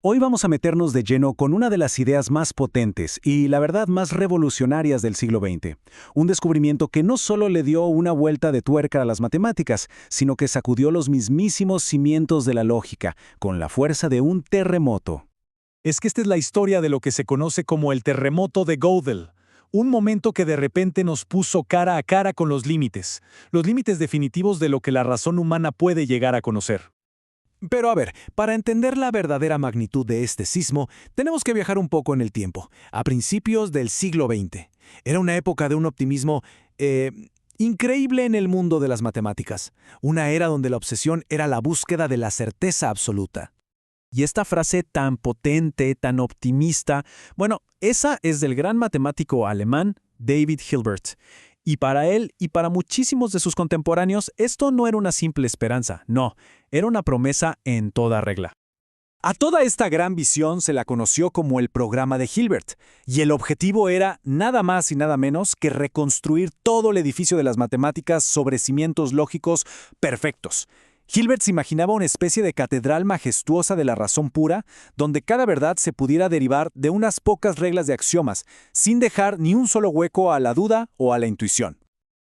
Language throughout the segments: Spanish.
Hoy vamos a meternos de lleno con una de las ideas más potentes y, la verdad, más revolucionarias del siglo XX. Un descubrimiento que no solo le dio una vuelta de tuerca a las matemáticas, sino que sacudió los mismísimos cimientos de la lógica, con la fuerza de un terremoto. Es que esta es la historia de lo que se conoce como el terremoto de Gödel. Un momento que de repente nos puso cara a cara con los límites definitivos de lo que la razón humana puede llegar a conocer. Pero a ver, para entender la verdadera magnitud de este sismo, tenemos que viajar un poco en el tiempo, a principios del siglo XX. Era una época de un optimismo increíble en el mundo de las matemáticas, una era donde la obsesión era la búsqueda de la certeza absoluta. Y esta frase tan potente, tan optimista, bueno, esa es del gran matemático alemán David Hilbert. Y para él y para muchísimos de sus contemporáneos, esto no era una simple esperanza, no, era una promesa en toda regla. A toda esta gran visión se la conoció como el programa de Hilbert, y el objetivo era nada más y nada menos que reconstruir todo el edificio de las matemáticas sobre cimientos lógicos perfectos. Hilbert se imaginaba una especie de catedral majestuosa de la razón pura, donde cada verdad se pudiera derivar de unas pocas reglas de axiomas, sin dejar ni un solo hueco a la duda o a la intuición.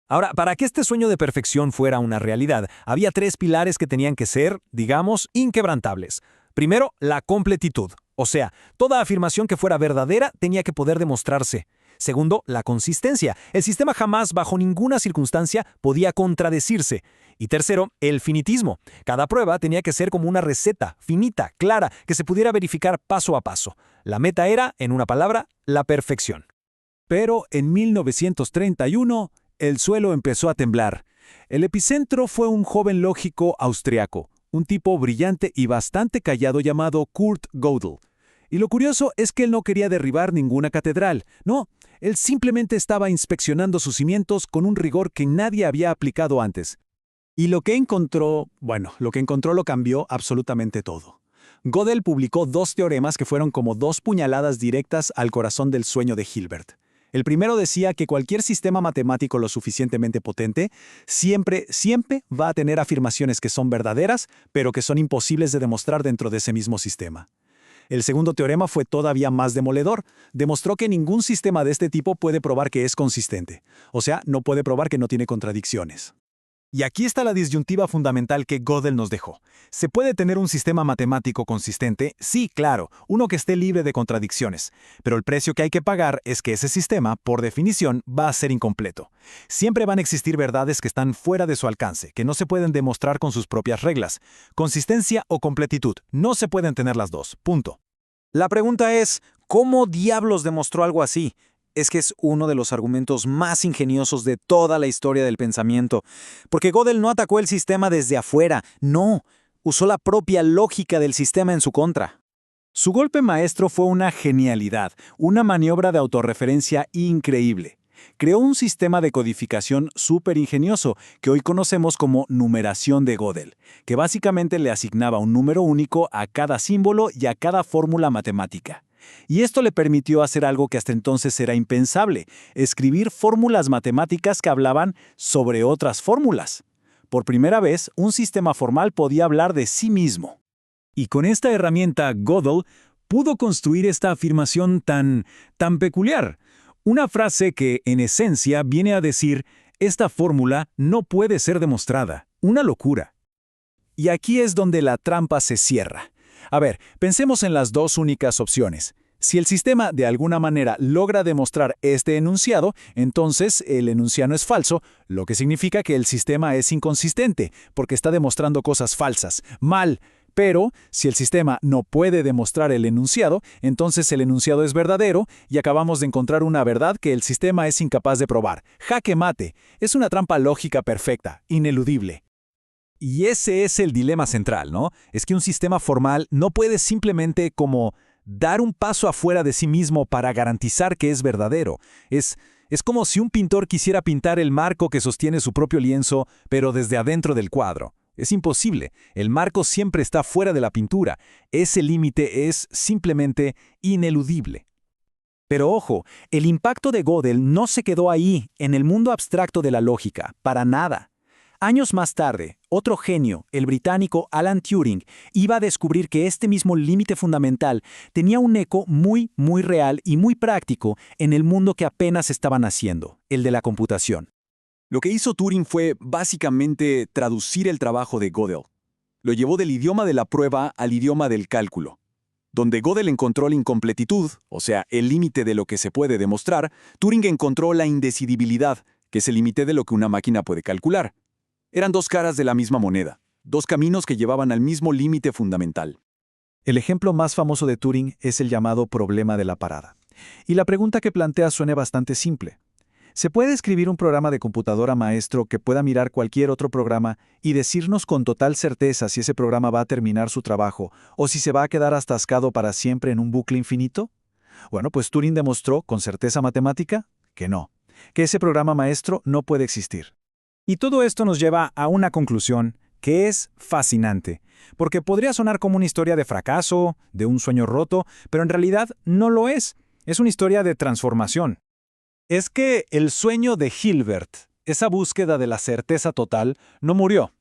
Ahora, para que este sueño de perfección fuera una realidad, había tres pilares que tenían que ser, digamos, inquebrantables. Primero, la completitud, o sea, toda afirmación que fuera verdadera tenía que poder demostrarse. Segundo, la consistencia. El sistema jamás, bajo ninguna circunstancia, podía contradecirse. Y tercero, el finitismo. Cada prueba tenía que ser como una receta, finita, clara, que se pudiera verificar paso a paso. La meta era, en una palabra, la perfección. Pero en 1931, el suelo empezó a temblar. El epicentro fue un joven lógico austriaco, un tipo brillante y bastante callado llamado Kurt Gödel. Y lo curioso es que él no quería derribar ninguna catedral, no, él simplemente estaba inspeccionando sus cimientos con un rigor que nadie había aplicado antes. Y lo que encontró lo cambió absolutamente todo. Gödel publicó dos teoremas que fueron como dos puñaladas directas al corazón del sueño de Hilbert. El primero decía que cualquier sistema matemático lo suficientemente potente siempre va a tener afirmaciones que son verdaderas, pero que son imposibles de demostrar dentro de ese mismo sistema. El segundo teorema fue todavía más demoledor. Demostró que ningún sistema de este tipo puede probar que es consistente. O sea, no puede probar que no tiene contradicciones. Y aquí está la disyuntiva fundamental que Gödel nos dejó. ¿Se puede tener un sistema matemático consistente? Sí, claro, uno que esté libre de contradicciones. Pero el precio que hay que pagar es que ese sistema, por definición, va a ser incompleto. Siempre van a existir verdades que están fuera de su alcance, que no se pueden demostrar con sus propias reglas. Consistencia o completitud, no se pueden tener las dos, punto. La pregunta es, ¿cómo diablos demostró algo así? Es que es uno de los argumentos más ingeniosos de toda la historia del pensamiento, porque Gödel no atacó el sistema desde afuera, no, usó la propia lógica del sistema en su contra. Su golpe maestro fue una genialidad, una maniobra de autorreferencia increíble. Creó un sistema de codificación súper ingenioso que hoy conocemos como numeración de Gödel, que básicamente le asignaba un número único a cada símbolo y a cada fórmula matemática. Y esto le permitió hacer algo que hasta entonces era impensable, escribir fórmulas matemáticas que hablaban sobre otras fórmulas. Por primera vez, un sistema formal podía hablar de sí mismo. Y con esta herramienta, Gödel pudo construir esta afirmación tan peculiar. Una frase que, en esencia, viene a decir, esta fórmula no puede ser demostrada. Una locura. Y aquí es donde la trampa se cierra. A ver, pensemos en las dos únicas opciones. Si el sistema de alguna manera logra demostrar este enunciado, entonces el enunciado es falso, lo que significa que el sistema es inconsistente, porque está demostrando cosas falsas, mal. Pero, si el sistema no puede demostrar el enunciado, entonces el enunciado es verdadero y acabamos de encontrar una verdad que el sistema es incapaz de probar. Jaque mate. Es una trampa lógica perfecta, ineludible. Y ese es el dilema central, ¿no? Es que un sistema formal no puede simplemente como dar un paso afuera de sí mismo para garantizar que es verdadero. Es como si un pintor quisiera pintar el marco que sostiene su propio lienzo, pero desde adentro del cuadro. Es imposible. El marco siempre está fuera de la pintura. Ese límite es simplemente ineludible. Pero ojo, el impacto de Gödel no se quedó ahí, en el mundo abstracto de la lógica, para nada. Años más tarde, otro genio, el británico Alan Turing, iba a descubrir que este mismo límite fundamental tenía un eco muy real y muy práctico en el mundo que apenas estaba naciendo, el de la computación. Lo que hizo Turing fue básicamente traducir el trabajo de Gödel. Lo llevó del idioma de la prueba al idioma del cálculo. Donde Gödel encontró la incompletitud, o sea, el límite de lo que se puede demostrar, Turing encontró la indecidibilidad, que es el límite de lo que una máquina puede calcular. Eran dos caras de la misma moneda, dos caminos que llevaban al mismo límite fundamental. El ejemplo más famoso de Turing es el llamado problema de la parada. Y la pregunta que plantea suena bastante simple. ¿Se puede escribir un programa de computadora maestro que pueda mirar cualquier otro programa y decirnos con total certeza si ese programa va a terminar su trabajo o si se va a quedar atascado para siempre en un bucle infinito? Bueno, pues Turing demostró con certeza matemática que no, que ese programa maestro no puede existir. Y todo esto nos lleva a una conclusión que es fascinante, porque podría sonar como una historia de fracaso, de un sueño roto, pero en realidad no lo es. Es una historia de transformación. Es que el sueño de Hilbert, esa búsqueda de la certeza total, no murió,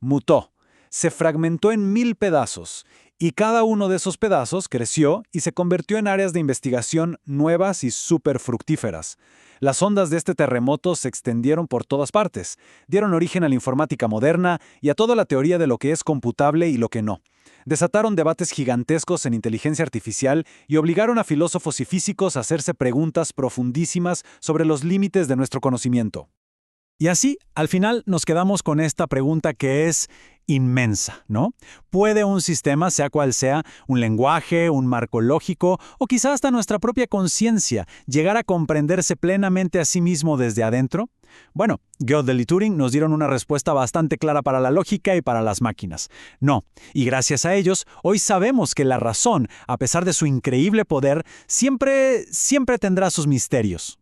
mutó, se fragmentó en 1000 pedazos, y cada uno de esos pedazos creció y se convirtió en áreas de investigación nuevas y súper fructíferas. Las ondas de este terremoto se extendieron por todas partes, dieron origen a la informática moderna y a toda la teoría de lo que es computable y lo que no. Desataron debates gigantescos en inteligencia artificial y obligaron a filósofos y físicos a hacerse preguntas profundísimas sobre los límites de nuestro conocimiento. Y así, al final, nos quedamos con esta pregunta que es inmensa, ¿no? ¿Puede un sistema, sea cual sea, un lenguaje, un marco lógico, o quizás hasta nuestra propia conciencia, llegar a comprenderse plenamente a sí mismo desde adentro? Bueno, Gödel y Turing nos dieron una respuesta bastante clara para la lógica y para las máquinas. No, y gracias a ellos, hoy sabemos que la razón, a pesar de su increíble poder, siempre tendrá sus misterios.